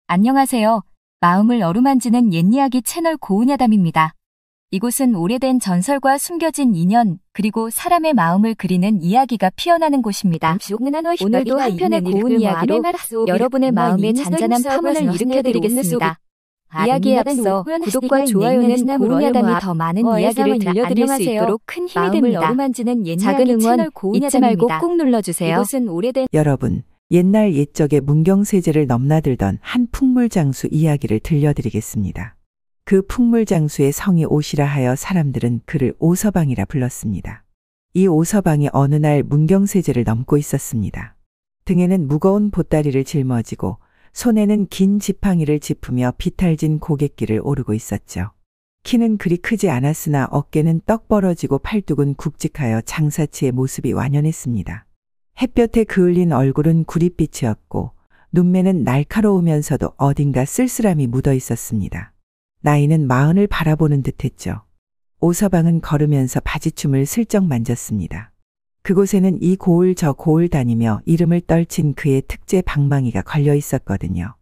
안녕하세요. 마음을 어루만지는 옛이야기 채널 고은야담입니다. 이곳은 오래된 전설과 숨겨진 인연, 그리고 사람의 마음을 그리는 이야기가 피어나는 곳입니다. 오늘도 한편의 고운 이야기로 여러분의 마음에 잔잔한 파문을 일으켜드리겠습니다. 이야기에 앞서 구독과 좋아요는 고은야담이 더 많은 이야기를 들려드릴 수 있도록 큰 힘이 됩니다. 작은 응원 잊지 말고 꼭 눌러주세요. 이곳은 오래된 여러분, 옛날 옛적에 문경세제를 넘나들던 한 풍물장수 이야기를 들려드리겠습니다. 그 풍물장수의 성이 오시라 하여 사람들은 그를 오서방이라 불렀습니다. 이 오서방이 어느 날 문경세제를 넘고 있었습니다. 등에는 무거운 보따리를 짊어지고 손에는 긴 지팡이를 짚으며 비탈진 고갯길을 오르고 있었죠. 키는 그리 크지 않았으나 어깨는 떡 벌어지고 팔뚝은 굵직하여 장사치의 모습이 완연했습니다. 햇볕에 그을린 얼굴은 구릿빛이었고 눈매는 날카로우면서도 어딘가 쓸쓸함이 묻어 있었습니다. 나이는 40을 바라보는 듯했죠. 오서방은 걸으면서 바지춤을 슬쩍 만졌습니다. 그곳에는 이 고을 저 고을 다니며 이름을 떨친 그의 특제 방망이가 걸려 있었거든요.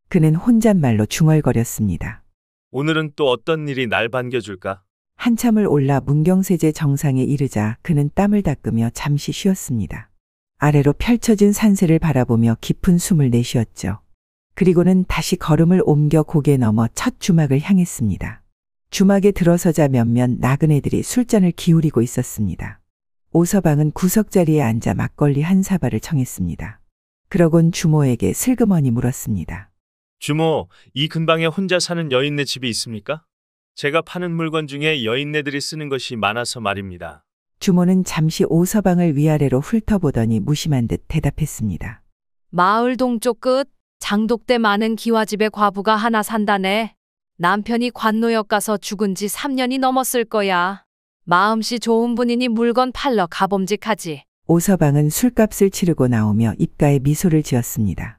그는 혼잣말로 중얼거렸습니다. 오늘은 또 어떤 일이 날 반겨줄까? 한참을 올라 문경세제 정상에 이르자 그는 땀을 닦으며 잠시 쉬었습니다. 아래로 펼쳐진 산세를 바라보며 깊은 숨을 내쉬었죠. 그리고는 다시 걸음을 옮겨 고개 넘어 첫 주막을 향했습니다. 주막에 들어서자 몇몇 나그네들이 술잔을 기울이고 있었습니다. 오서방은 구석자리에 앉아 막걸리 한 사발을 청했습니다. 그러곤 주모에게 슬그머니 물었습니다. 주모, 이 근방에 혼자 사는 여인네 집이 있습니까? 제가 파는 물건 중에 여인네들이 쓰는 것이 많아서 말입니다. 주모는 잠시 오서방을 위아래로 훑어보더니 무심한 듯 대답했습니다. 마을 동쪽 끝 장독대 많은 기와집에 과부가 하나 산다네. 남편이 관노역 가서 죽은 지 3년이 넘었을 거야. 마음씨 좋은 분이니 물건 팔러 가봄직하지. 오서방은 술값을 치르고 나오며 입가에 미소를 지었습니다.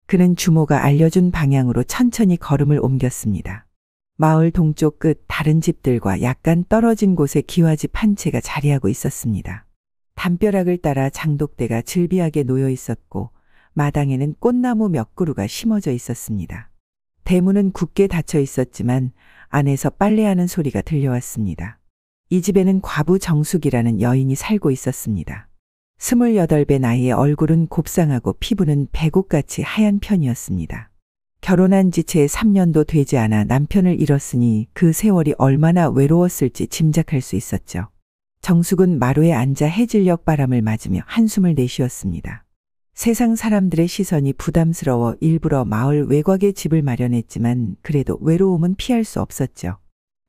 그는 주모가 알려준 방향으로 천천히 걸음을 옮겼습니다. 마을 동쪽 끝 다른 집들과 약간 떨어진 곳에 기와집 한 채가 자리하고 있었습니다. 담벼락을 따라 장독대가 즐비하게 놓여 있었고 마당에는 꽃나무 몇 그루가 심어져 있었습니다. 대문은 굳게 닫혀 있었지만 안에서 빨래하는 소리가 들려왔습니다. 이 집에는 과부 정숙이라는 여인이 살고 있었습니다. 28배 나이에 얼굴은 곱상하고 피부는 백옥같이 하얀 편이었습니다. 결혼한 지 채 3년도 되지 않아 남편을 잃었으니 그 세월이 얼마나 외로웠을지 짐작할 수 있었죠. 정숙은 마루에 앉아 해질녘 바람을 맞으며 한숨을 내쉬었습니다. 세상 사람들의 시선이 부담스러워 일부러 마을 외곽에 집을 마련했지만 그래도 외로움은 피할 수 없었죠.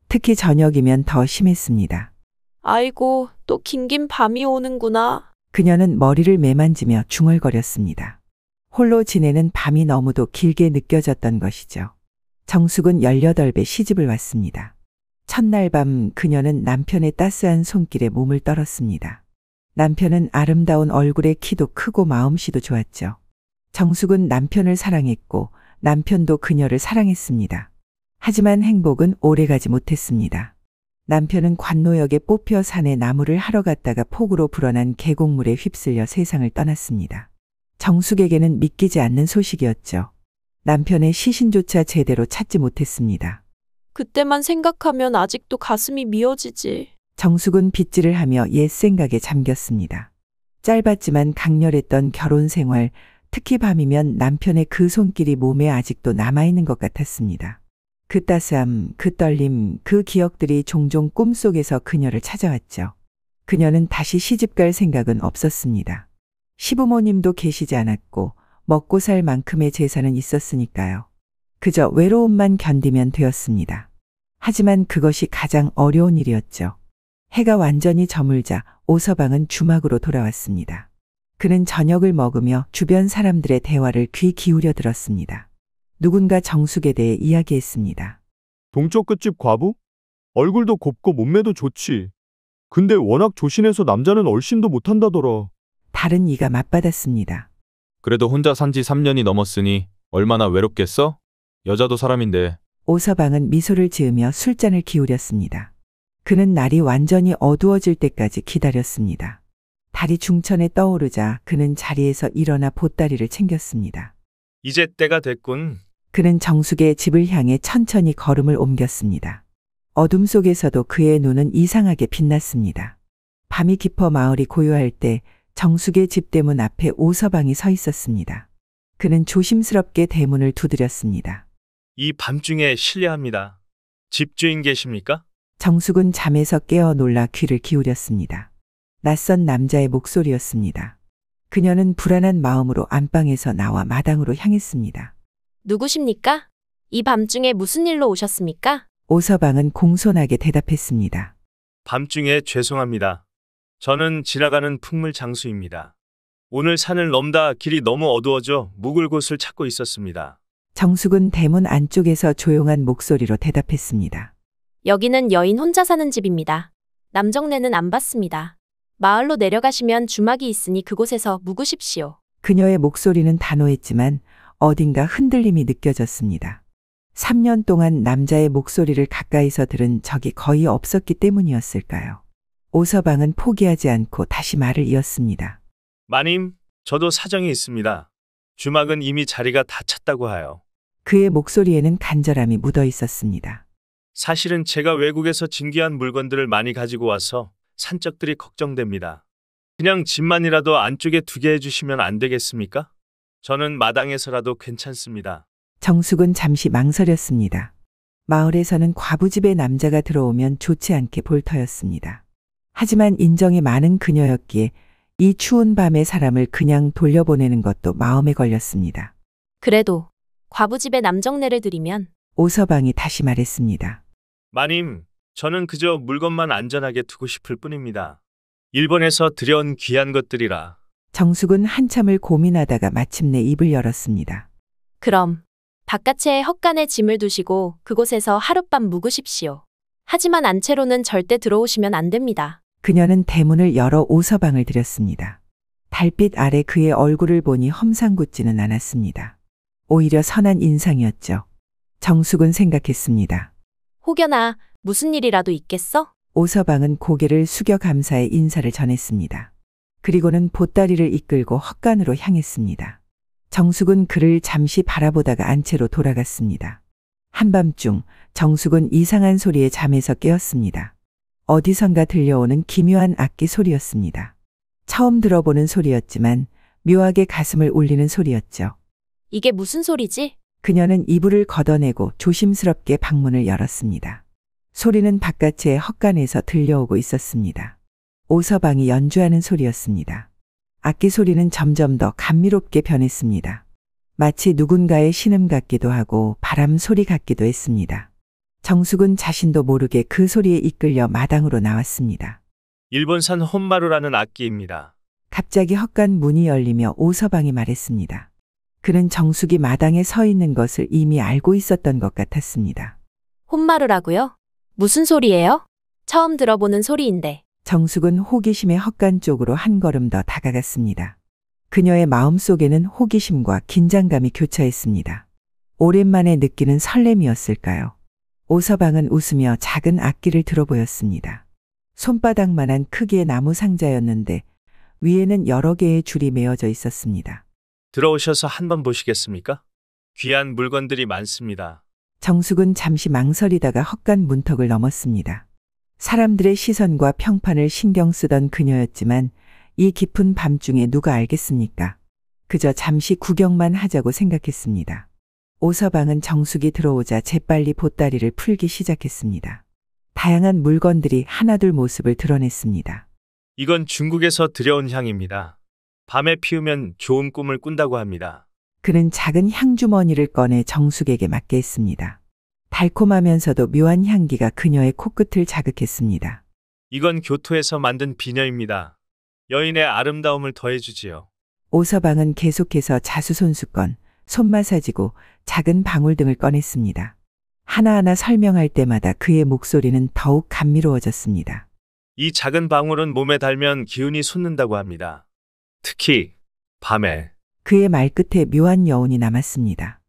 특히 저녁이면 더 심했습니다. 아이고, 또 긴긴 밤이 오는구나. 그녀는 머리를 매만지며 중얼거렸습니다. 홀로 지내는 밤이 너무도 길게 느껴졌던 것이죠. 정숙은 18배 시집을 왔습니다. 첫날 밤 그녀는 남편의 따스한 손길에 몸을 떨었습니다. 남편은 아름다운 얼굴에 키도 크고 마음씨도 좋았죠. 정숙은 남편을 사랑했고 남편도 그녀를 사랑했습니다. 하지만 행복은 오래가지 못했습니다. 남편은 관노역에 뽑혀 산에 나무를 하러 갔다가 폭우로 불어난 계곡물에 휩쓸려 세상을 떠났습니다. 정숙에게는 믿기지 않는 소식이었죠. 남편의 시신조차 제대로 찾지 못했습니다. 그때만 생각하면 아직도 가슴이 미어지지. 정숙은 빗질을 하며 옛 생각에 잠겼습니다. 짧았지만 강렬했던 결혼 생활, 특히 밤이면 남편의 그 손길이 몸에 아직도 남아있는 것 같았습니다. 그 따스함, 그 떨림, 그 기억들이 종종 꿈속에서 그녀를 찾아왔죠. 그녀는 다시 시집갈 생각은 없었습니다. 시부모님도 계시지 않았고 먹고 살 만큼의 재산은 있었으니까요. 그저 외로움만 견디면 되었습니다. 하지만 그것이 가장 어려운 일이었죠. 해가 완전히 저물자 오서방은 주막으로 돌아왔습니다. 그는 저녁을 먹으며 주변 사람들의 대화를 귀 기울여 들었습니다. 누군가 정숙에 대해 이야기했습니다. 동쪽 끝집 과부? 얼굴도 곱고 몸매도 좋지. 근데 워낙 조신해서 남자는 얼씬도 못한다더라. 다른 이가 맞받았습니다. 그래도 혼자 산 지 3년이 넘었으니 얼마나 외롭겠어? 여자도 사람인데. 오서방은 미소를 지으며 술잔을 기울였습니다. 그는 날이 완전히 어두워질 때까지 기다렸습니다. 달이 중천에 떠오르자 그는 자리에서 일어나 보따리를 챙겼습니다. 이제 때가 됐군. 그는 정숙의 집을 향해 천천히 걸음을 옮겼습니다. 어둠 속에서도 그의 눈은 이상하게 빛났습니다. 밤이 깊어 마을이 고요할 때 정숙의 집 대문 앞에 오서방이 서 있었습니다. 그는 조심스럽게 대문을 두드렸습니다. 이 밤중에 실례합니다. 집주인 계십니까? 정숙은 잠에서 깨어 놀라 귀를 기울였습니다. 낯선 남자의 목소리였습니다. 그녀는 불안한 마음으로 안방에서 나와 마당으로 향했습니다. 누구십니까? 이 밤중에 무슨 일로 오셨습니까? 오서방은 공손하게 대답했습니다. 밤중에 죄송합니다. 저는 지나가는 풍물 장수입니다. 오늘 산을 넘다 길이 너무 어두워져 묵을 곳을 찾고 있었습니다. 정숙은 대문 안쪽에서 조용한 목소리로 대답했습니다. 여기는 여인 혼자 사는 집입니다. 남정네는 안 받습니다. 마을로 내려가시면 주막이 있으니 그곳에서 묵으십시오. 그녀의 목소리는 단호했지만 어딘가 흔들림이 느껴졌습니다. 3년 동안 남자의 목소리를 가까이서 들은 적이 거의 없었기 때문이었을까요? 오서방은 포기하지 않고 다시 말을 이었습니다. 마님, 저도 사정이 있습니다. 주막은 이미 자리가 다 찼다고 하여. 그의 목소리에는 간절함이 묻어 있었습니다. 사실은 제가 외국에서 진귀한 물건들을 많이 가지고 와서 산적들이 걱정됩니다. 그냥 집만이라도 안쪽에 두게 해주시면 안 되겠습니까? 저는 마당에서라도 괜찮습니다. 정숙은 잠시 망설였습니다. 마을에서는 과부집에 남자가 들어오면 좋지 않게 볼 터였습니다. 하지만 인정이 많은 그녀였기에 이 추운 밤에 사람을 그냥 돌려보내는 것도 마음에 걸렸습니다. 그래도 과부집에 남정네를 드리면 오서방이 다시 말했습니다. 마님, 저는 그저 물건만 안전하게 두고 싶을 뿐입니다. 일본에서 들여온 귀한 것들이라. 정숙은 한참을 고민하다가 마침내 입을 열었습니다. 그럼 바깥에 헛간에 짐을 두시고 그곳에서 하룻밤 묵으십시오. 하지만 안채로는 절대 들어오시면 안 됩니다. 그녀는 대문을 열어 오서방을 들였습니다. 달빛 아래 그의 얼굴을 보니 험상궂지는 않았습니다. 오히려 선한 인상이었죠. 정숙은 생각했습니다. 혹여나 무슨 일이라도 있겠어? 오서방은 고개를 숙여 감사의 인사를 전했습니다. 그리고는 보따리를 이끌고 헛간으로 향했습니다. 정숙은 그를 잠시 바라보다가 안채로 돌아갔습니다. 한밤중 정숙은 이상한 소리에 잠에서 깨었습니다. 어디선가 들려오는 기묘한 악기 소리였습니다. 처음 들어보는 소리였지만 묘하게 가슴을 울리는 소리였죠. 이게 무슨 소리지? 그녀는 이불을 걷어내고 조심스럽게 방문을 열었습니다. 소리는 바깥의 헛간에서 들려오고 있었습니다. 오서방이 연주하는 소리였습니다. 악기 소리는 점점 더 감미롭게 변했습니다. 마치 누군가의 신음 같기도 하고 바람 소리 같기도 했습니다. 정숙은 자신도 모르게 그 소리에 이끌려 마당으로 나왔습니다. 일본산 혼마루라는 악기입니다. 갑자기 헛간 문이 열리며 오서방이 말했습니다. 그는 정숙이 마당에 서 있는 것을 이미 알고 있었던 것 같았습니다. 혼마루라고요? 무슨 소리예요? 처음 들어보는 소리인데. 정숙은 호기심의 헛간 쪽으로 한 걸음 더 다가갔습니다. 그녀의 마음속에는 호기심과 긴장감이 교차했습니다. 오랜만에 느끼는 설렘이었을까요? 오서방은 웃으며 작은 악기를 들어보였습니다. 손바닥만한 크기의 나무 상자였는데 위에는 여러 개의 줄이 메어져 있었습니다. 들어오셔서 한번 보시겠습니까? 귀한 물건들이 많습니다. 정숙은 잠시 망설이다가 헛간 문턱을 넘었습니다. 사람들의 시선과 평판을 신경 쓰던 그녀였지만 이 깊은 밤중에 누가 알겠습니까? 그저 잠시 구경만 하자고 생각했습니다. 오서방은 정숙이 들어오자 재빨리 보따리를 풀기 시작했습니다. 다양한 물건들이 하나둘 모습을 드러냈습니다. 이건 중국에서 들여온 향입니다. 밤에 피우면 좋은 꿈을 꾼다고 합니다. 그는 작은 향주머니를 꺼내 정숙에게 맡게 했습니다. 달콤하면서도 묘한 향기가 그녀의 코끝을 자극했습니다. 이건 교토에서 만든 비녀입니다. 여인의 아름다움을 더해주지요. 오서방은 계속해서 자수손수건, 손마사지고 작은 방울 등을 꺼냈습니다. 하나하나 설명할 때마다 그의 목소리는 더욱 감미로워졌습니다. 이 작은 방울은 몸에 달면 기운이 솟는다고 합니다. 특히 밤에. 그의 말끝에 묘한 여운이 남았습니다.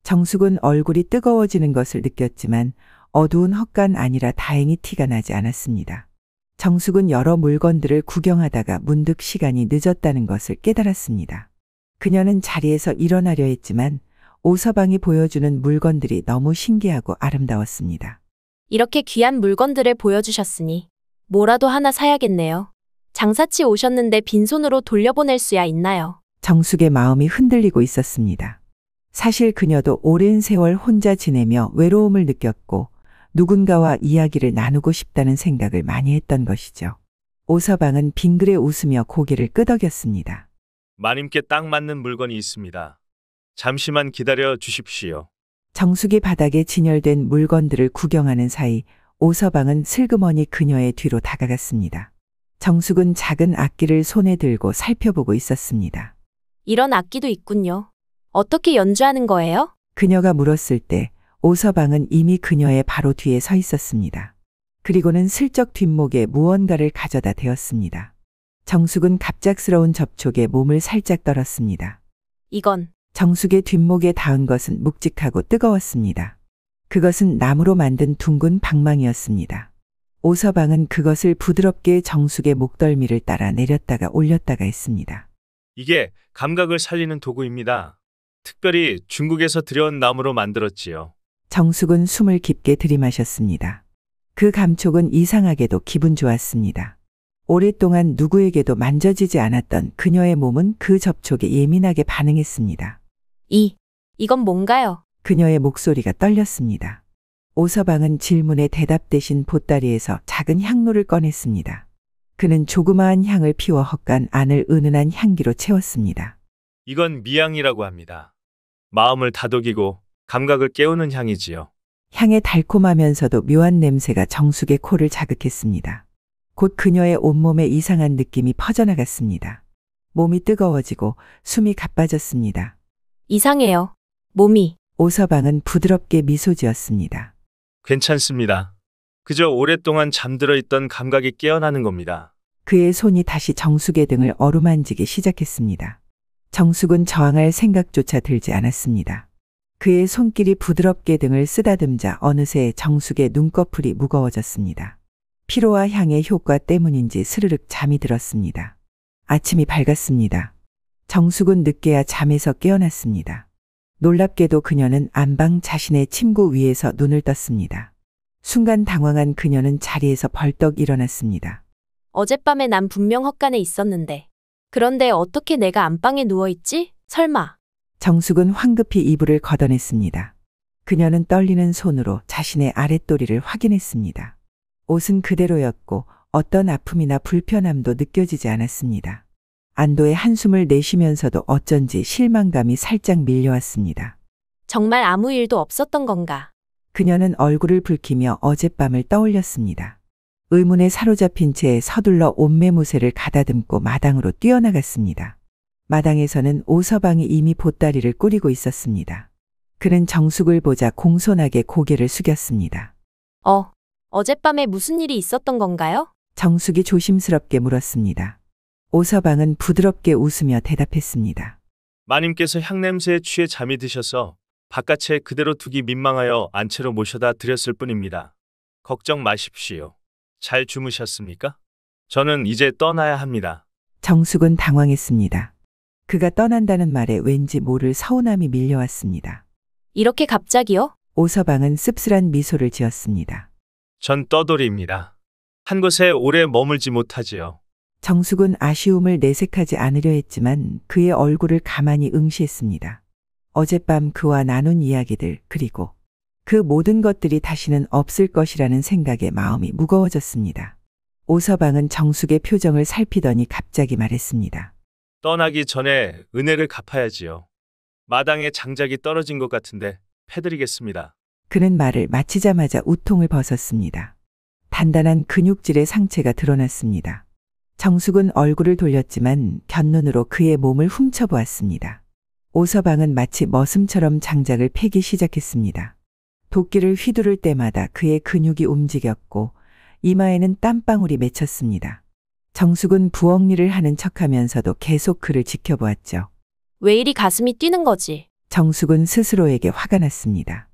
정숙은 얼굴이 뜨거워지는 것을 느꼈지만 어두운 헛간 아니라 다행히 티가 나지 않았습니다. 정숙은 여러 물건들을 구경하다가 문득 시간이 늦었다는 것을 깨달았습니다. 그녀는 자리에서 일어나려 했지만 오서방이 보여주는 물건들이 너무 신기하고 아름다웠습니다. 이렇게 귀한 물건들을 보여주셨으니 뭐라도 하나 사야겠네요. 장사치 오셨는데 빈손으로 돌려보낼 수야 있나요? 정숙의 마음이 흔들리고 있었습니다. 사실 그녀도 오랜 세월 혼자 지내며 외로움을 느꼈고 누군가와 이야기를 나누고 싶다는 생각을 많이 했던 것이죠. 오서방은 빙그레 웃으며 고개를 끄덕였습니다. 마님께 딱 맞는 물건이 있습니다. 잠시만 기다려 주십시오. 정숙이 바닥에 진열된 물건들을 구경하는 사이 오서방은 슬그머니 그녀의 뒤로 다가갔습니다. 정숙은 작은 악기를 손에 들고 살펴보고 있었습니다. 이런 악기도 있군요. 어떻게 연주하는 거예요? 그녀가 물었을 때 오서방은 이미 그녀의 바로 뒤에 서 있었습니다. 그리고는 슬쩍 뒷목에 무언가를 가져다 대었습니다. 정숙은 갑작스러운 접촉에 몸을 살짝 떨었습니다. 이건 정숙의 뒷목에 닿은 것은 묵직하고 뜨거웠습니다. 그것은 나무로 만든 둥근 방망이였습니다. 오서방은 그것을 부드럽게 정숙의 목덜미를 따라 내렸다가 올렸다가 했습니다. 이게 감각을 살리는 도구입니다. 특별히 중국에서 들여온 나무로 만들었지요. 정숙은 숨을 깊게 들이마셨습니다. 그 감촉은 이상하게도 기분 좋았습니다. 오랫동안 누구에게도 만져지지 않았던 그녀의 몸은 그 접촉에 예민하게 반응했습니다. 이건 뭔가요? 그녀의 목소리가 떨렸습니다. 오서방은 질문에 대답 대신 보따리에서 작은 향로를 꺼냈습니다. 그는 조그마한 향을 피워 헛간 안을 은은한 향기로 채웠습니다. 이건 미향이라고 합니다. 마음을 다독이고 감각을 깨우는 향이지요. 향의 달콤하면서도 묘한 냄새가 정숙의 코를 자극했습니다. 곧 그녀의 온몸에 이상한 느낌이 퍼져나갔습니다. 몸이 뜨거워지고 숨이 가빠졌습니다. 이상해요. 몸이. 오서방은 부드럽게 미소 지었습니다. 괜찮습니다. 그저 오랫동안 잠들어 있던 감각이 깨어나는 겁니다. 그의 손이 다시 정숙의 등을 어루만지기 시작했습니다. 정숙은 저항할 생각조차 들지 않았습니다. 그의 손길이 부드럽게 등을 쓰다듬자 어느새 정숙의 눈꺼풀이 무거워졌습니다. 피로와 향의 효과 때문인지 스르륵 잠이 들었습니다. 아침이 밝았습니다. 정숙은 늦게야 잠에서 깨어났습니다. 놀랍게도 그녀는 안방 자신의 침구 위에서 눈을 떴습니다. 순간 당황한 그녀는 자리에서 벌떡 일어났습니다. 어젯밤에 난 분명 헛간에 있었는데. 그런데 어떻게 내가 안방에 누워있지? 설마. 정숙은 황급히 이불을 걷어냈습니다. 그녀는 떨리는 손으로 자신의 아랫도리를 확인했습니다. 옷은 그대로였고 어떤 아픔이나 불편함도 느껴지지 않았습니다. 안도의 한숨을 내쉬면서도 어쩐지 실망감이 살짝 밀려왔습니다. 정말 아무 일도 없었던 건가? 그녀는 얼굴을 붉히며 어젯밤을 떠올렸습니다. 의문에 사로잡힌 채 서둘러 옷매무새를 가다듬고 마당으로 뛰어나갔습니다. 마당에서는 오서방이 이미 보따리를 꾸리고 있었습니다. 그는 정숙을 보자 공손하게 고개를 숙였습니다. 어젯밤에 무슨 일이 있었던 건가요? 정숙이 조심스럽게 물었습니다. 오서방은 부드럽게 웃으며 대답했습니다. 마님께서 향냄새에 취해 잠이 드셔서 바깥에 그대로 두기 민망하여 안채로 모셔다 드렸을 뿐입니다. 걱정 마십시오. 잘 주무셨습니까? 저는 이제 떠나야 합니다. 정숙은 당황했습니다. 그가 떠난다는 말에 왠지 모를 서운함이 밀려왔습니다. 이렇게 갑자기요? 오서방은 씁쓸한 미소를 지었습니다. 전 떠돌이입니다. 한 곳에 오래 머물지 못하지요. 정숙은 아쉬움을 내색하지 않으려 했지만 그의 얼굴을 가만히 응시했습니다. 어젯밤 그와 나눈 이야기들 그리고 그 모든 것들이 다시는 없을 것이라는 생각에 마음이 무거워졌습니다. 오서방은 정숙의 표정을 살피더니 갑자기 말했습니다. 떠나기 전에 은혜를 갚아야지요. 마당에 장작이 떨어진 것 같은데 패드리겠습니다. 그는 말을 마치자마자 우통을 벗었습니다. 단단한 근육질의 상체가 드러났습니다. 정숙은 얼굴을 돌렸지만 곁눈으로 그의 몸을 훔쳐보았습니다. 오서방은 마치 머슴처럼 장작을 패기 시작했습니다. 도끼를 휘두를 때마다 그의 근육이 움직였고 이마에는 땀방울이 맺혔습니다. 정숙은 부엌일을 하는 척하면서도 계속 그를 지켜보았죠. 왜 이리 가슴이 뛰는 거지? 정숙은 스스로에게 화가 났습니다.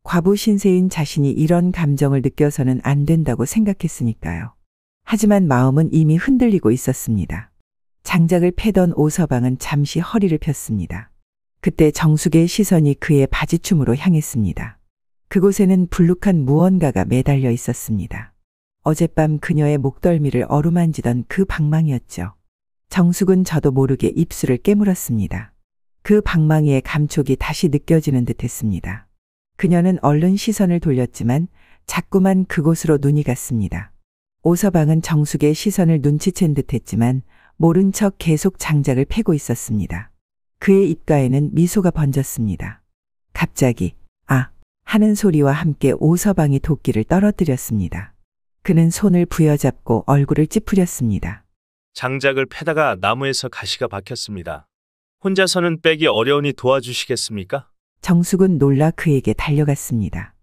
과부 신세인 자신이 이런 감정을 느껴서는 안 된다고 생각했으니까요. 하지만 마음은 이미 흔들리고 있었습니다. 장작을 패던 오서방은 잠시 허리를 폈습니다. 그때 정숙의 시선이 그의 바지춤으로 향했습니다. 그곳에는 불룩한 무언가가 매달려 있었습니다. 어젯밤 그녀의 목덜미를 어루만지던 그 방망이였죠. 정숙은 저도 모르게 입술을 깨물었습니다. 그 방망이의 감촉이 다시 느껴지는 듯 했습니다. 그녀는 얼른 시선을 돌렸지만 자꾸만 그곳으로 눈이 갔습니다. 오서방은 정숙의 시선을 눈치챈 듯 했지만 모른 척 계속 장작을 패고 있었습니다. 그의 입가에는 미소가 번졌습니다. 갑자기 아 하는 소리와 함께 오서방이 도끼를 떨어뜨렸습니다. 그는 손을 부여잡고 얼굴을 찌푸렸습니다. 장작을 패다가 나무에서 가시가 박혔습니다. 혼자서는 빼기 어려우니 도와주시겠습니까? 정숙은 놀라 그에게 달려갔습니다.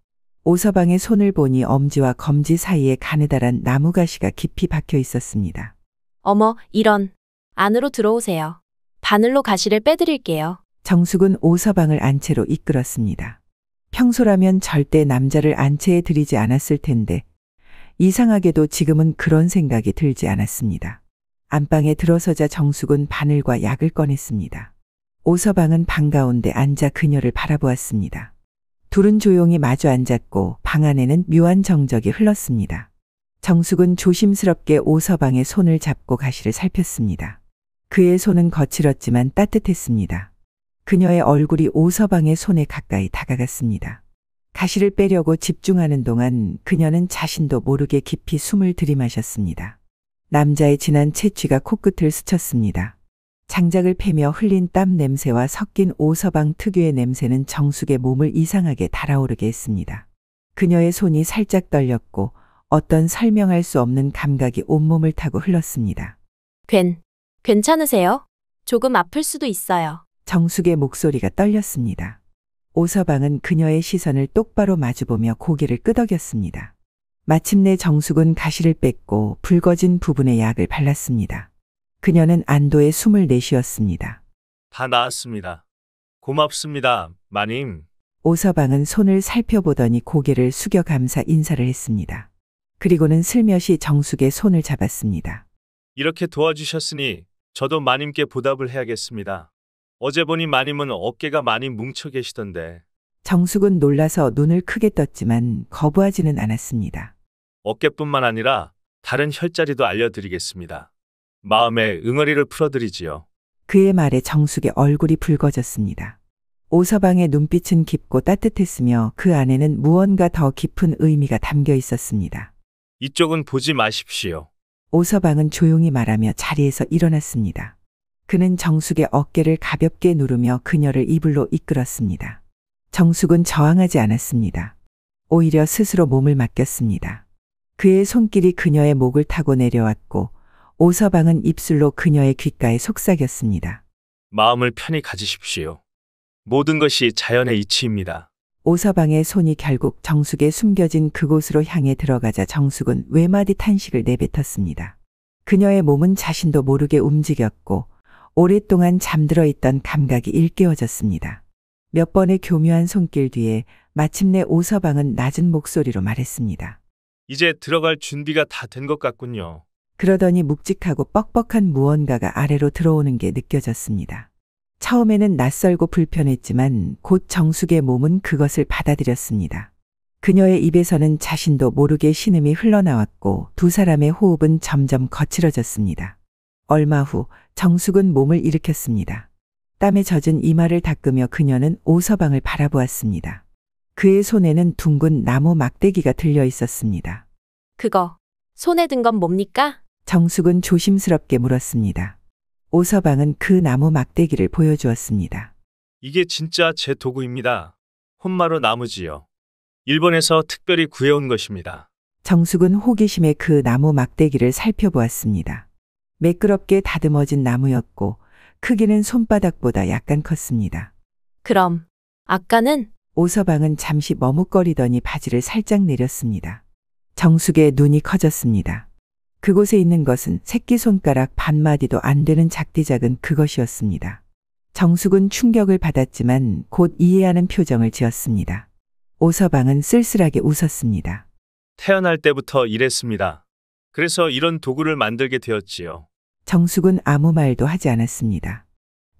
오서방의 손을 보니 엄지와 검지 사이에 가느다란 나무가시가 깊이 박혀 있었습니다. 어머, 이런. 안으로 들어오세요. 바늘로 가시를 빼드릴게요. 정숙은 오서방을 안채로 이끌었습니다. 평소라면 절대 남자를 안채에 들이지 않았을 텐데 이상하게도 지금은 그런 생각이 들지 않았습니다. 안방에 들어서자 정숙은 바늘과 약을 꺼냈습니다. 오서방은 방 가운데 앉아 그녀를 바라보았습니다. 둘은 조용히 마주 앉았고 방 안에는 묘한 정적이 흘렀습니다. 정숙은 조심스럽게 오서방의 손을 잡고 가시를 살폈습니다. 그의 손은 거칠었지만 따뜻했습니다. 그녀의 얼굴이 오서방의 손에 가까이 다가갔습니다. 가시를 빼려고 집중하는 동안 그녀는 자신도 모르게 깊이 숨을 들이마셨습니다. 남자의 진한 채취가 코끝을 스쳤습니다. 장작을 패며 흘린 땀 냄새와 섞인 오서방 특유의 냄새는 정숙의 몸을 이상하게 달아오르게 했습니다. 그녀의 손이 살짝 떨렸고 어떤 설명할 수 없는 감각이 온몸을 타고 흘렀습니다. 괜찮으세요? 조금 아플 수도 있어요. 정숙의 목소리가 떨렸습니다. 오서방은 그녀의 시선을 똑바로 마주보며 고개를 끄덕였습니다. 마침내 정숙은 가시를 뺐고 붉어진 부분에 약을 발랐습니다. 그녀는 안도의 숨을 내쉬었습니다. 다 나았습니다. 고맙습니다, 마님. 오서방은 손을 살펴보더니 고개를 숙여 감사 인사를 했습니다. 그리고는 슬며시 정숙의 손을 잡았습니다. 이렇게 도와주셨으니 저도 마님께 보답을 해야겠습니다. 어제 보니 마님은 어깨가 많이 뭉쳐 계시던데. 정숙은 놀라서 눈을 크게 떴지만 거부하지는 않았습니다. 어깨뿐만 아니라 다른 혈자리도 알려드리겠습니다. 마음의 응어리를 풀어드리지요. 그의 말에 정숙의 얼굴이 붉어졌습니다. 오서방의 눈빛은 깊고 따뜻했으며 그 안에는 무언가 더 깊은 의미가 담겨 있었습니다. 이쪽은 보지 마십시오. 오서방은 조용히 말하며 자리에서 일어났습니다. 그는 정숙의 어깨를 가볍게 누르며 그녀를 이불로 이끌었습니다. 정숙은 저항하지 않았습니다. 오히려 스스로 몸을 맡겼습니다. 그의 손길이 그녀의 목을 타고 내려왔고 오서방은 입술로 그녀의 귓가에 속삭였습니다. 마음을 편히 가지십시오. 모든 것이 자연의 이치입니다. 오서방의 손이 결국 정숙의 숨겨진 그곳으로 향해 들어가자 정숙은 외마디 탄식을 내뱉었습니다. 그녀의 몸은 자신도 모르게 움직였고 오랫동안 잠들어 있던 감각이 일깨워졌습니다. 몇 번의 교묘한 손길 뒤에 마침내 오서방은 낮은 목소리로 말했습니다. 이제 들어갈 준비가 다 된 것 같군요. 그러더니 묵직하고 뻑뻑한 무언가가 아래로 들어오는 게 느껴졌습니다. 처음에는 낯설고 불편했지만 곧 정숙의 몸은 그것을 받아들였습니다. 그녀의 입에서는 자신도 모르게 신음이 흘러나왔고 두 사람의 호흡은 점점 거칠어졌습니다. 얼마 후 정숙은 몸을 일으켰습니다. 땀에 젖은 이마를 닦으며 그녀는 오서방을 바라보았습니다. 그의 손에는 둥근 나무 막대기가 들려 있었습니다. 그거 손에 든 건 뭡니까? 정숙은 조심스럽게 물었습니다. 오서방은 그 나무 막대기를 보여주었습니다. 이게 진짜 제 도구입니다. 혼마루 나무지요. 일본에서 특별히 구해온 것입니다. 정숙은 호기심에 그 나무 막대기를 살펴보았습니다. 매끄럽게 다듬어진 나무였고 크기는 손바닥보다 약간 컸습니다. 그럼 아까는? 오서방은 잠시 머뭇거리더니 바지를 살짝 내렸습니다. 정숙의 눈이 커졌습니다. 그곳에 있는 것은 새끼손가락 반마디도 안 되는 작디작은 그것이었습니다. 정숙은 충격을 받았지만 곧 이해하는 표정을 지었습니다. 오서방은 쓸쓸하게 웃었습니다. 태어날 때부터 이랬습니다. 그래서 이런 도구를 만들게 되었지요. 정숙은 아무 말도 하지 않았습니다.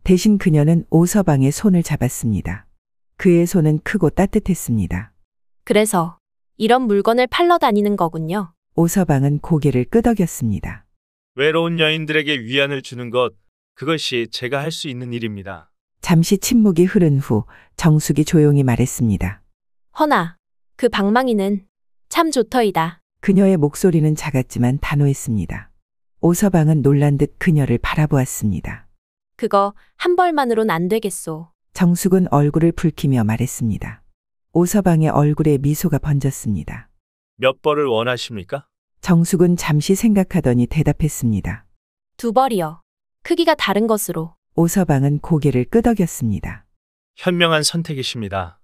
대신 그녀는 오서방의 손을 잡았습니다. 그의 손은 크고 따뜻했습니다. 그래서 이런 물건을 팔러 다니는 거군요. 오서방은 고개를 끄덕였습니다. 외로운 여인들에게 위안을 주는 것, 그것이 제가 할 수 있는 일입니다. 잠시 침묵이 흐른 후 정숙이 조용히 말했습니다. 허나, 그 방망이는 참 좋더이다. 그녀의 목소리는 작았지만 단호했습니다. 오서방은 놀란 듯 그녀를 바라보았습니다. 그거 한 벌만으론 안 되겠소. 정숙은 얼굴을 붉히며 말했습니다. 오서방의 얼굴에 미소가 번졌습니다. 몇 벌을 원하십니까? 정숙은 잠시 생각하더니 대답했습니다. 2벌이요. 크기가 다른 것으로. 오서방은 고개를 끄덕였습니다. 현명한 선택이십니다.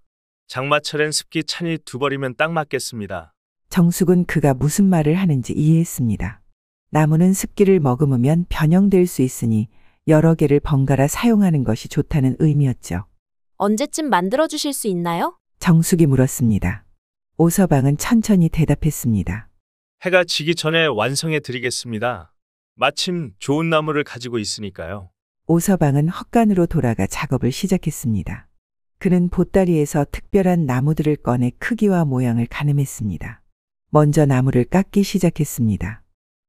장마철엔 습기 찬이 2벌이면 딱 맞겠습니다. 정숙은 그가 무슨 말을 하는지 이해했습니다. 나무는 습기를 머금으면 변형될 수 있으니 여러 개를 번갈아 사용하는 것이 좋다는 의미였죠. 언제쯤 만들어 주실 수 있나요? 정숙이 물었습니다. 오서방은 천천히 대답했습니다. 해가 지기 전에 완성해 드리겠습니다. 마침 좋은 나무를 가지고 있으니까요. 오서방은 헛간으로 돌아가 작업을 시작했습니다. 그는 보따리에서 특별한 나무들을 꺼내 크기와 모양을 가늠했습니다. 먼저 나무를 깎기 시작했습니다.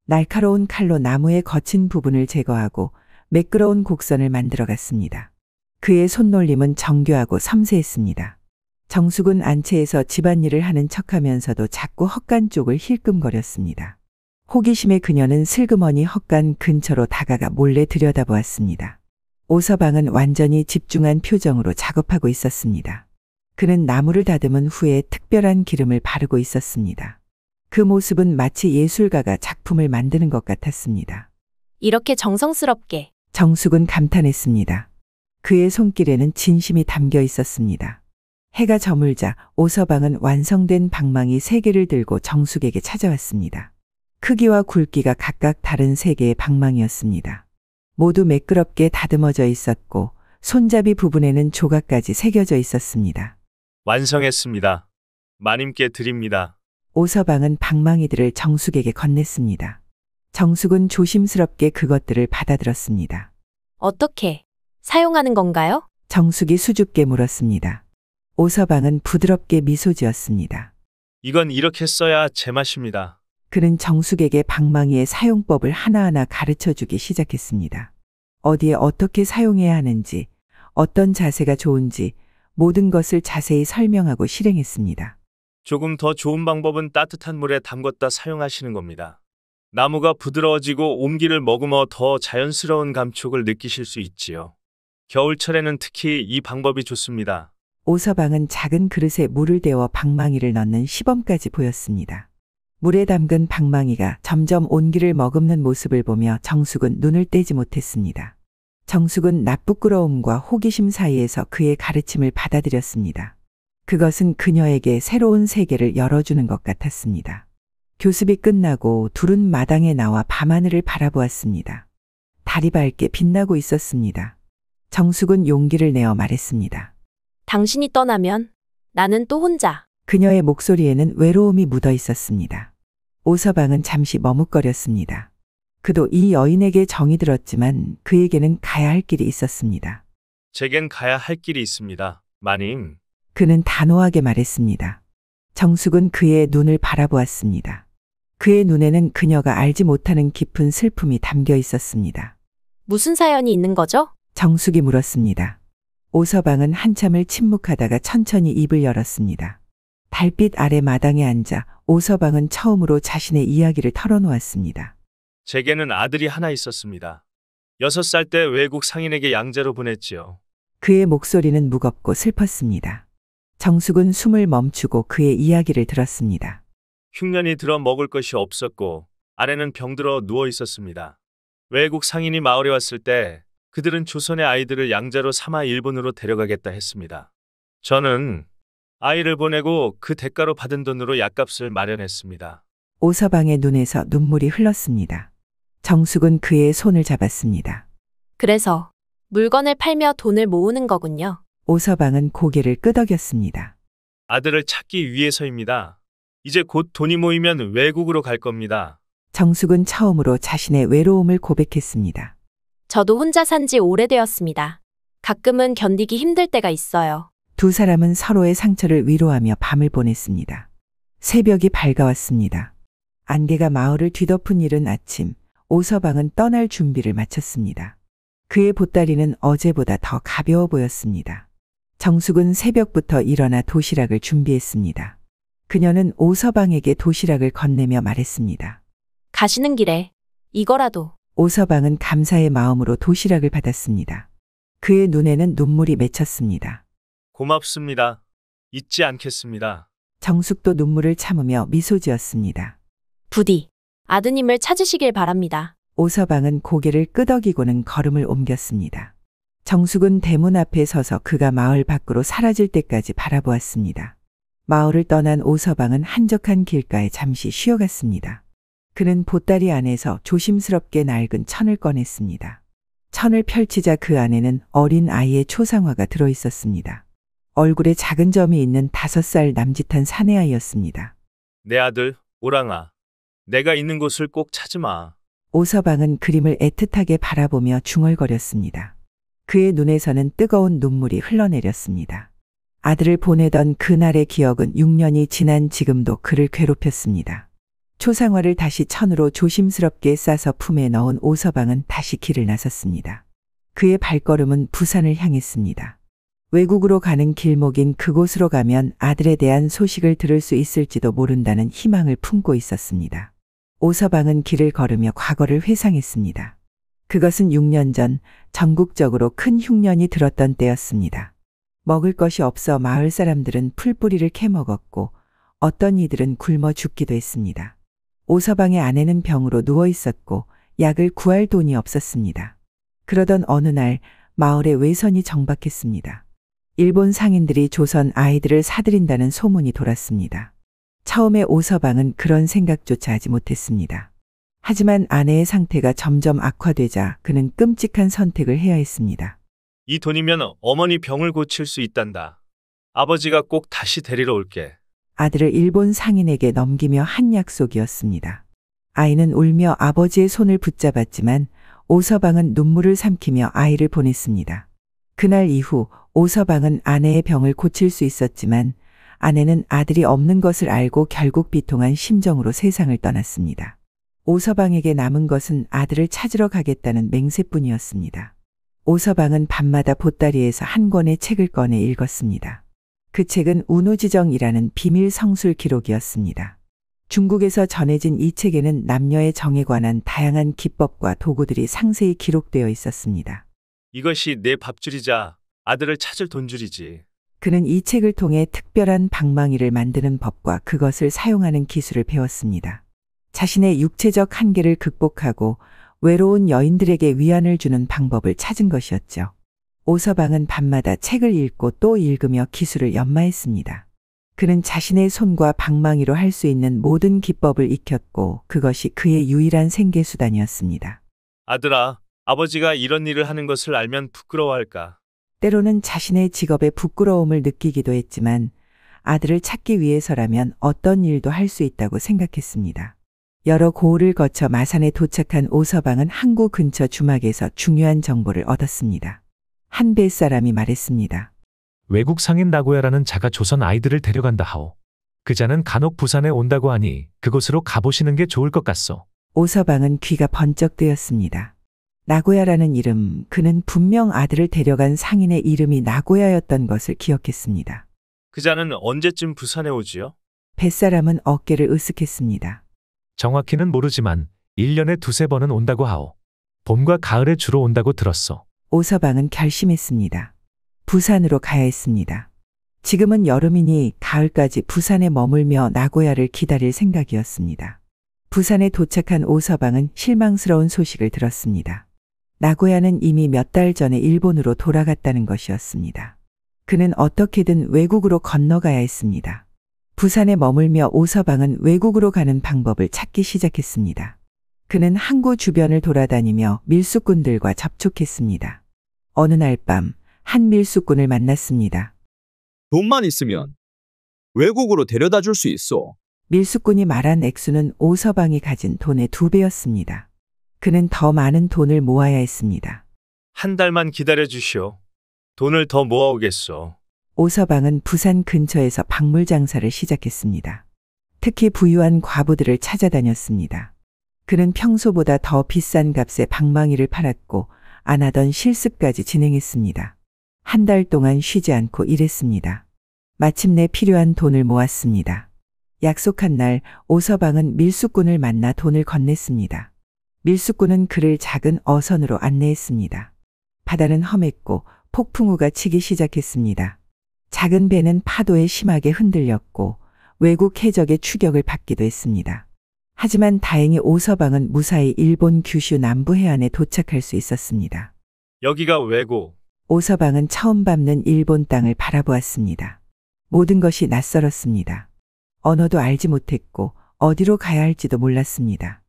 날카로운 칼로 나무의 거친 부분을 제거하고 매끄러운 곡선을 만들어갔습니다. 그의 손놀림은 정교하고 섬세했습니다. 정숙은 안채에서 집안일을 하는 척하면서도 자꾸 헛간 쪽을 힐끔거렸습니다. 호기심에 그녀는 슬그머니 헛간 근처로 다가가 몰래 들여다보았습니다. 오서방은 완전히 집중한 표정으로 작업하고 있었습니다. 그는 나무를 다듬은 후에 특별한 기름을 바르고 있었습니다. 그 모습은 마치 예술가가 작품을 만드는 것 같았습니다. 이렇게 정성스럽게. 정숙은 감탄했습니다. 그의 손길에는 진심이 담겨 있었습니다. 해가 저물자 오서방은 완성된 방망이 3개를 들고 정숙에게 찾아왔습니다. 크기와 굵기가 각각 다른 3개의 방망이였습니다. 모두 매끄럽게 다듬어져 있었고 손잡이 부분에는 조각까지 새겨져 있었습니다. 완성했습니다. 마님께 드립니다. 오서방은 방망이들을 정숙에게 건넸습니다. 정숙은 조심스럽게 그것들을 받아들었습니다. 어떻게 사용하는 건가요? 정숙이 수줍게 물었습니다. 오서방은 부드럽게 미소 지었습니다. 이건 이렇게 써야 제맛입니다. 그는 정숙에게 방망이의 사용법을 하나하나 가르쳐주기 시작했습니다. 어디에 어떻게 사용해야 하는지, 어떤 자세가 좋은지 모든 것을 자세히 설명하고 실행했습니다. 조금 더 좋은 방법은 따뜻한 물에 담궜다 사용하시는 겁니다. 나무가 부드러워지고 온기를 머금어 더 자연스러운 감촉을 느끼실 수 있지요. 겨울철에는 특히 이 방법이 좋습니다. 오서방은 작은 그릇에 물을 데워 방망이를 넣는 시범까지 보였습니다. 물에 담근 방망이가 점점 온기를 머금는 모습을 보며 정숙은 눈을 떼지 못했습니다. 정숙은 낯부끄러움과 호기심 사이에서 그의 가르침을 받아들였습니다. 그것은 그녀에게 새로운 세계를 열어주는 것 같았습니다. 교습이 끝나고 둘은 마당에 나와 밤하늘을 바라보았습니다. 달이 밝게 빛나고 있었습니다. 정숙은 용기를 내어 말했습니다. 당신이 떠나면 나는 또 혼자. 그녀의 목소리에는 외로움이 묻어 있었습니다. 오서방은 잠시 머뭇거렸습니다. 그도 이 여인에게 정이 들었지만 그에게는 가야 할 길이 있었습니다. 제겐 가야 할 길이 있습니다. 마님. 그는 단호하게 말했습니다. 정숙은 그의 눈을 바라보았습니다. 그의 눈에는 그녀가 알지 못하는 깊은 슬픔이 담겨 있었습니다. 무슨 사연이 있는 거죠? 정숙이 물었습니다. 오서방은 한참을 침묵하다가 천천히 입을 열었습니다. 달빛 아래 마당에 앉아 오서방은 처음으로 자신의 이야기를 털어놓았습니다. 제게는 아들이 하나 있었습니다. 6살 때 외국 상인에게 양자로 보냈지요. 그의 목소리는 무겁고 슬펐습니다. 정숙은 숨을 멈추고 그의 이야기를 들었습니다. 흉년이 들어 먹을 것이 없었고 아내는 병들어 누워 있었습니다. 외국 상인이 마을에 왔을 때 그들은 조선의 아이들을 양자로 삼아 일본으로 데려가겠다 했습니다. 저는 아이를 보내고 그 대가로 받은 돈으로 약값을 마련했습니다. 오서방의 눈에서 눈물이 흘렀습니다. 정숙은 그의 손을 잡았습니다. 그래서 물건을 팔며 돈을 모으는 거군요. 오서방은 고개를 끄덕였습니다. 아들을 찾기 위해서입니다. 이제 곧 돈이 모이면 외국으로 갈 겁니다. 정숙은 처음으로 자신의 외로움을 고백했습니다. 저도 혼자 산 지 오래되었습니다. 가끔은 견디기 힘들 때가 있어요. 두 사람은 서로의 상처를 위로하며 밤을 보냈습니다. 새벽이 밝아왔습니다. 안개가 마을을 뒤덮은 이른 아침, 오서방은 떠날 준비를 마쳤습니다. 그의 보따리는 어제보다 더 가벼워 보였습니다. 정숙은 새벽부터 일어나 도시락을 준비했습니다. 그녀는 오서방에게 도시락을 건네며 말했습니다. 가시는 길에 이거라도. 오서방은 감사의 마음으로 도시락을 받았습니다. 그의 눈에는 눈물이 맺혔습니다. 고맙습니다. 잊지 않겠습니다. 정숙도 눈물을 참으며 미소 지었습니다. 부디 아드님을 찾으시길 바랍니다. 오서방은 고개를 끄덕이고는 걸음을 옮겼습니다. 정숙은 대문 앞에 서서 그가 마을 밖으로 사라질 때까지 바라보았습니다. 마을을 떠난 오서방은 한적한 길가에 잠시 쉬어갔습니다. 그는 보따리 안에서 조심스럽게 낡은 천을 꺼냈습니다. 천을 펼치자 그 안에는 어린 아이의 초상화가 들어있었습니다. 얼굴에 작은 점이 있는 5살 남짓한 사내아이였습니다. 내 아들, 오랑아. 내가 있는 곳을 꼭 찾으마. 오서방은 그림을 애틋하게 바라보며 중얼거렸습니다. 그의 눈에서는 뜨거운 눈물이 흘러내렸습니다. 아들을 보내던 그날의 기억은 6년이 지난 지금도 그를 괴롭혔습니다. 초상화를 다시 천으로 조심스럽게 싸서 품에 넣은 오서방은 다시 길을 나섰습니다. 그의 발걸음은 부산을 향했습니다. 외국으로 가는 길목인 그곳으로 가면 아들에 대한 소식을 들을 수 있을지도 모른다는 희망을 품고 있었습니다. 오서방은 길을 걸으며 과거를 회상했습니다. 그것은 6년 전 전국적으로 큰 흉년이 들었던 때였습니다. 먹을 것이 없어 마을 사람들은 풀뿌리를 캐먹었고 어떤 이들은 굶어 죽기도 했습니다. 오서방의 아내는 병으로 누워 있었고 약을 구할 돈이 없었습니다. 그러던 어느 날 마을에 외선이 정박했습니다. 일본 상인들이 조선 아이들을 사들인다는 소문이 돌았습니다. 처음에 오서방은 그런 생각조차 하지 못했습니다. 하지만 아내의 상태가 점점 악화되자 그는 끔찍한 선택을 해야 했습니다. 이 돈이면 어머니 병을 고칠 수 있단다. 아버지가 꼭 다시 데리러 올게. 아들을 일본 상인에게 넘기며 한 약속이었습니다. 아이는 울며 아버지의 손을 붙잡았지만 오서방은 눈물을 삼키며 아이를 보냈습니다. 그날 이후 오서방은 아내의 병을 고칠 수 있었지만 아내는 아들이 없는 것을 알고 결국 비통한 심정으로 세상을 떠났습니다. 오서방에게 남은 것은 아들을 찾으러 가겠다는 맹세뿐이었습니다. 오서방은 밤마다 보따리에서 한 권의 책을 꺼내 읽었습니다. 그 책은 운우지정이라는 비밀 성술 기록이었습니다. 중국에서 전해진 이 책에는 남녀의 정에 관한 다양한 기법과 도구들이 상세히 기록되어 있었습니다. 이것이 내 밥줄이자 아들을 찾을 돈줄이지. 그는 이 책을 통해 특별한 방망이를 만드는 법과 그것을 사용하는 기술을 배웠습니다. 자신의 육체적 한계를 극복하고 외로운 여인들에게 위안을 주는 방법을 찾은 것이었죠. 오서방은 밤마다 책을 읽고 또 읽으며 기술을 연마했습니다. 그는 자신의 손과 방망이로 할 수 있는 모든 기법을 익혔고 그것이 그의 유일한 생계수단이었습니다. 아들아, 아버지가 이런 일을 하는 것을 알면 부끄러워할까? 때로는 자신의 직업에 부끄러움을 느끼기도 했지만 아들을 찾기 위해서라면 어떤 일도 할 수 있다고 생각했습니다. 여러 고을을 거쳐 마산에 도착한 오서방은 항구 근처 주막에서 중요한 정보를 얻었습니다. 한 뱃사람이 말했습니다. 외국 상인 나고야라는 자가 조선 아이들을 데려간다 하오. 그 자는 간혹 부산에 온다고 하니 그곳으로 가보시는 게 좋을 것 같소. 오서방은 귀가 번쩍 뜨였습니다. 나고야라는 이름, 그는 분명 아들을 데려간 상인의 이름이 나고야였던 것을 기억했습니다. 그 자는 언제쯤 부산에 오지요? 뱃사람은 어깨를 으쓱했습니다. 정확히는 모르지만 1년에 2-3번은 온다고 하오. 봄과 가을에 주로 온다고 들었소. 오서방은 결심했습니다. 부산으로 가야 했습니다. 지금은 여름이니 가을까지 부산에 머물며 나고야를 기다릴 생각이었습니다. 부산에 도착한 오서방은 실망스러운 소식을 들었습니다. 나고야는 이미 몇 달 전에 일본으로 돌아갔다는 것이었습니다. 그는 어떻게든 외국으로 건너가야 했습니다. 부산에 머물며 오서방은 외국으로 가는 방법을 찾기 시작했습니다. 그는 항구 주변을 돌아다니며 밀수꾼들과 접촉했습니다. 어느 날 밤 한 밀수꾼을 만났습니다. 돈만 있으면 외국으로 데려다 줄 수 있어. 밀수꾼이 말한 액수는 오서방이 가진 돈의 2배였습니다. 그는 더 많은 돈을 모아야 했습니다. 한 달만 기다려 주시오. 돈을 더 모아오겠소. 오서방은 부산 근처에서 박물 장사를 시작했습니다. 특히 부유한 과부들을 찾아다녔습니다. 그는 평소보다 더 비싼 값에 방망이를 팔았고 안 하던 실습까지 진행했습니다. 한 달 동안 쉬지 않고 일했습니다. 마침내 필요한 돈을 모았습니다. 약속한 날 오서방은 밀수꾼을 만나 돈을 건넸습니다. 밀수꾼은 그를 작은 어선으로 안내했습니다. 바다는 험했고 폭풍우가 치기 시작했습니다. 작은 배는 파도에 심하게 흔들렸고 외국 해적의 추격을 받기도 했습니다. 하지만 다행히 오서방은 무사히 일본 규슈 남부 해안에 도착할 수 있었습니다. 여기가 왜고? 오서방은 처음 밟는 일본 땅을 바라보았습니다. 모든 것이 낯설었습니다. 언어도 알지 못했고 어디로 가야 할지도 몰랐습니다.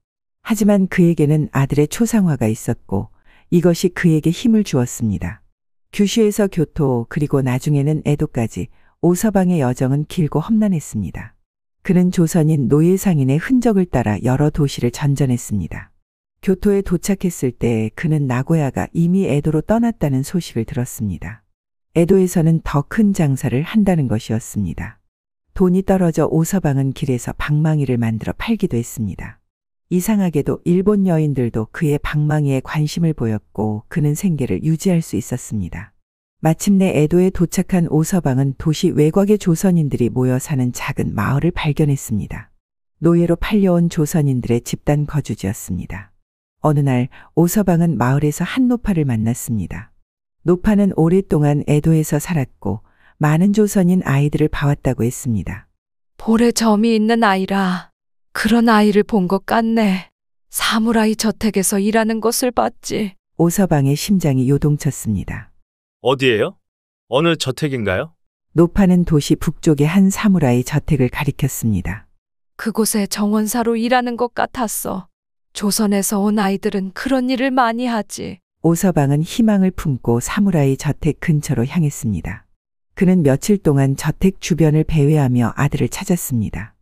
하지만 그에게는 아들의 초상화가 있었고 이것이 그에게 힘을 주었습니다. 규슈에서 교토 그리고 나중에는 에도까지 오서방의 여정은 길고 험난했습니다. 그는 조선인 노예상인의 흔적을 따라 여러 도시를 전전했습니다. 교토에 도착했을 때 그는 나고야가 이미 에도로 떠났다는 소식을 들었습니다. 에도에서는 더 큰 장사를 한다는 것이었습니다. 돈이 떨어져 오서방은 길에서 방망이를 만들어 팔기도 했습니다. 이상하게도 일본 여인들도 그의 방망이에 관심을 보였고 그는 생계를 유지할 수 있었습니다. 마침내 에도에 도착한 오서방은 도시 외곽의 조선인들이 모여 사는 작은 마을을 발견했습니다. 노예로 팔려온 조선인들의 집단 거주지였습니다. 어느 날 오서방은 마을에서 한 노파를 만났습니다. 노파는 오랫동안 에도에서 살았고 많은 조선인 아이들을 봐왔다고 했습니다. 볼에 점이 있는 아이라. 그런 아이를 본 것 같네. 사무라이 저택에서 일하는 것을 봤지. 오서방의 심장이 요동쳤습니다. 어디예요? 어느 저택인가요? 노파는 도시 북쪽의 한 사무라이 저택을 가리켰습니다. 그곳에 정원사로 일하는 것 같았어. 조선에서 온 아이들은 그런 일을 많이 하지. 오서방은 희망을 품고 사무라이 저택 근처로 향했습니다. 그는 며칠 동안 저택 주변을 배회하며 아들을 찾았습니다.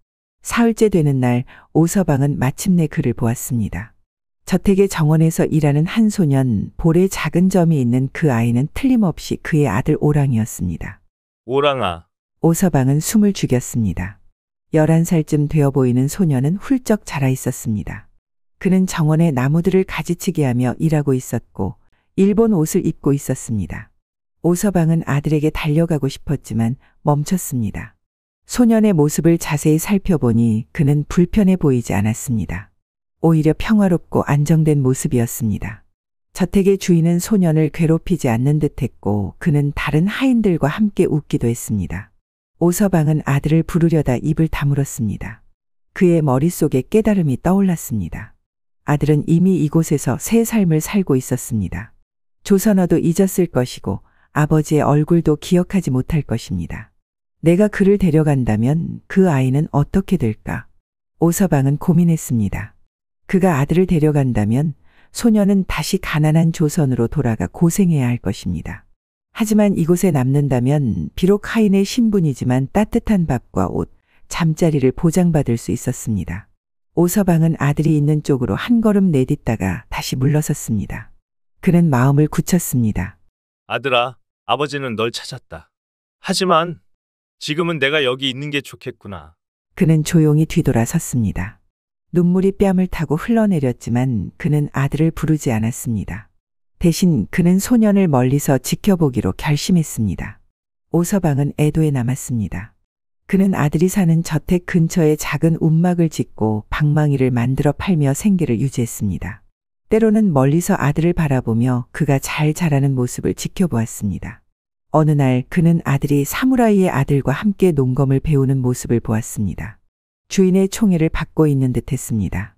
사흘째 되는 날 오서방은 마침내 그를 보았습니다. 저택의 정원에서 일하는 한 소년, 볼에 작은 점이 있는 그 아이는 틀림없이 그의 아들 오랑이었습니다. 오랑아. 오서방은 숨을 죽였습니다. 11살쯤 되어 보이는 소년은 훌쩍 자라 있었습니다. 그는 정원의 나무들을 가지치기 하며 일하고 있었고 일본 옷을 입고 있었습니다. 오서방은 아들에게 달려가고 싶었지만 멈췄습니다. 소년의 모습을 자세히 살펴보니 그는 불편해 보이지 않았습니다. 오히려 평화롭고 안정된 모습이었습니다. 저택의 주인은 소년을 괴롭히지 않는 듯했고 그는 다른 하인들과 함께 웃기도 했습니다. 오서방은 아들을 부르려다 입을 다물었습니다. 그의 머릿속에 깨달음이 떠올랐습니다. 아들은 이미 이곳에서 새 삶을 살고 있었습니다. 조선어도 잊었을 것이고 아버지의 얼굴도 기억하지 못할 것입니다. 내가 그를 데려간다면 그 아이는 어떻게 될까? 오서방은 고민했습니다. 그가 아들을 데려간다면 소년은 다시 가난한 조선으로 돌아가 고생해야 할 것입니다. 하지만 이곳에 남는다면 비록 하인의 신분이지만 따뜻한 밥과 옷, 잠자리를 보장받을 수 있었습니다. 오서방은 아들이 있는 쪽으로 한 걸음 내딛다가 다시 물러섰습니다. 그는 마음을 굳혔습니다. 아들아, 아버지는 널 찾았다. 하지만 지금은 내가 여기 있는 게 좋겠구나. 그는 조용히 뒤돌아섰습니다. 눈물이 뺨을 타고 흘러내렸지만 그는 아들을 부르지 않았습니다. 대신 그는 소년을 멀리서 지켜보기로 결심했습니다. 오서방은 에도에 남았습니다. 그는 아들이 사는 저택 근처에 작은 움막을 짓고 방망이를 만들어 팔며 생계를 유지했습니다. 때로는 멀리서 아들을 바라보며 그가 잘 자라는 모습을 지켜보았습니다. 어느 날 그는 아들이 사무라이의 아들과 함께 농검을 배우는 모습을 보았습니다. 주인의 총애를 받고 있는 듯했습니다.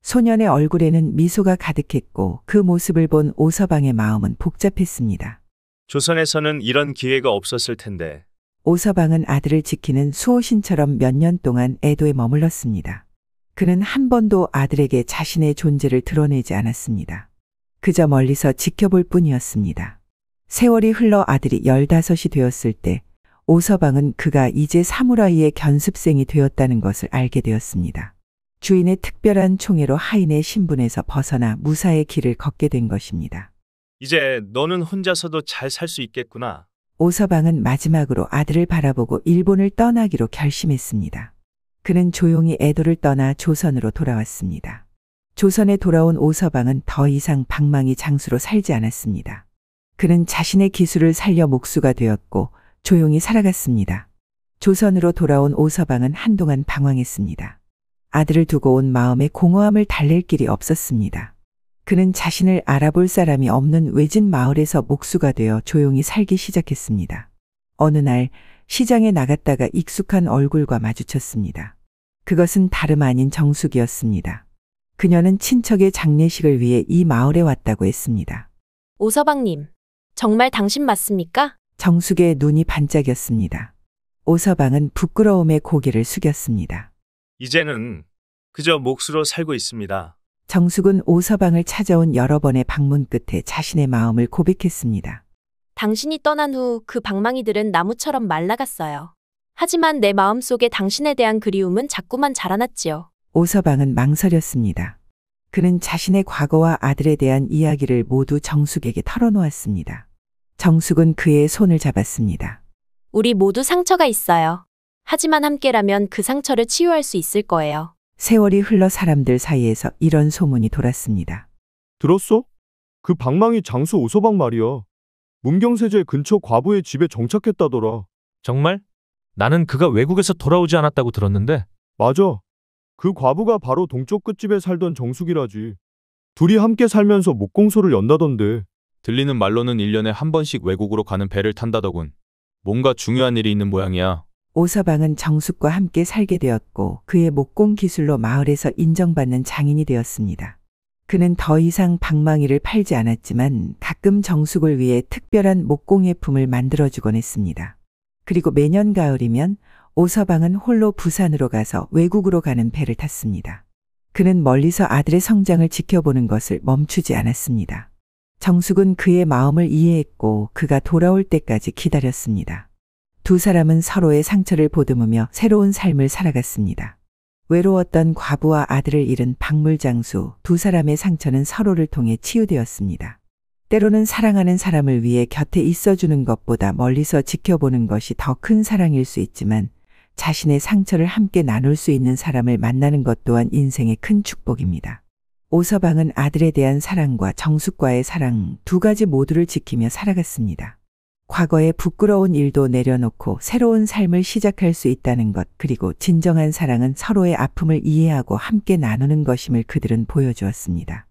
소년의 얼굴에는 미소가 가득했고 그 모습을 본 오서방의 마음은 복잡했습니다. 조선에서는 이런 기회가 없었을 텐데. 오서방은 아들을 지키는 수호신처럼 몇 년 동안 에도에 머물렀습니다. 그는 한 번도 아들에게 자신의 존재를 드러내지 않았습니다. 그저 멀리서 지켜볼 뿐이었습니다. 세월이 흘러 아들이 15이 되었을 때 오서방은 그가 이제 사무라이의 견습생이 되었다는 것을 알게 되었습니다. 주인의 특별한 총애로 하인의 신분에서 벗어나 무사의 길을 걷게 된 것입니다. 이제 너는 혼자서도 잘 살 수 있겠구나. 오서방은 마지막으로 아들을 바라보고 일본을 떠나기로 결심했습니다. 그는 조용히 에도를 떠나 조선으로 돌아왔습니다. 조선에 돌아온 오서방은 더 이상 방망이 장수로 살지 않았습니다. 그는 자신의 기술을 살려 목수가 되었고 조용히 살아갔습니다. 조선으로 돌아온 오서방은 한동안 방황했습니다. 아들을 두고 온 마음에 공허함을 달랠 길이 없었습니다. 그는 자신을 알아볼 사람이 없는 외진 마을에서 목수가 되어 조용히 살기 시작했습니다. 어느 날 시장에 나갔다가 익숙한 얼굴과 마주쳤습니다. 그것은 다름 아닌 정숙이었습니다. 그녀는 친척의 장례식을 위해 이 마을에 왔다고 했습니다. 오서방님, 정말 당신 맞습니까? 정숙의 눈이 반짝였습니다. 오서방은 부끄러움에 고개를 숙였습니다. 이제는 그저 몫으로 살고 있습니다. 정숙은 오서방을 찾아온 여러 번의 방문 끝에 자신의 마음을 고백했습니다. 당신이 떠난 후 그 방망이들은 나무처럼 말라갔어요. 하지만 내 마음속에 당신에 대한 그리움은 자꾸만 자라났지요. 오서방은 망설였습니다. 그는 자신의 과거와 아들에 대한 이야기를 모두 정숙에게 털어놓았습니다. 정숙은 그의 손을 잡았습니다. 우리 모두 상처가 있어요. 하지만 함께라면 그 상처를 치유할 수 있을 거예요. 세월이 흘러 사람들 사이에서 이런 소문이 돌았습니다. 들었어? 그 방망이 장수 오서방 말이야. 문경세제 근처 과부의 집에 정착했다더라. 정말? 나는 그가 외국에서 돌아오지 않았다고 들었는데. 맞아. 그 과부가 바로 동쪽 끝집에 살던 정숙이라지. 둘이 함께 살면서 목공소를 연다던데. 들리는 말로는 1년에 한 번씩 외국으로 가는 배를 탄다더군. 뭔가 중요한 일이 있는 모양이야. 오서방은 정숙과 함께 살게 되었고 그의 목공 기술로 마을에서 인정받는 장인이 되었습니다. 그는 더 이상 방망이를 팔지 않았지만 가끔 정숙을 위해 특별한 목공예품을 만들어주곤 했습니다. 그리고 매년 가을이면 오서방은 홀로 부산으로 가서 외국으로 가는 배를 탔습니다. 그는 멀리서 아들의 성장을 지켜보는 것을 멈추지 않았습니다. 정숙은 그의 마음을 이해했고 그가 돌아올 때까지 기다렸습니다. 두 사람은 서로의 상처를 보듬으며 새로운 삶을 살아갔습니다. 외로웠던 과부와 아들을 잃은 박물장수 두 사람의 상처는 서로를 통해 치유되었습니다. 때로는 사랑하는 사람을 위해 곁에 있어주는 것보다 멀리서 지켜보는 것이 더 큰 사랑일 수 있지만 자신의 상처를 함께 나눌 수 있는 사람을 만나는 것 또한 인생의 큰 축복입니다. 오서방은 아들에 대한 사랑과 정숙과의 사랑 두 가지 모두를 지키며 살아갔습니다. 과거의 부끄러운 일도 내려놓고 새로운 삶을 시작할 수 있다는 것, 그리고 진정한 사랑은 서로의 아픔을 이해하고 함께 나누는 것임을 그들은 보여주었습니다.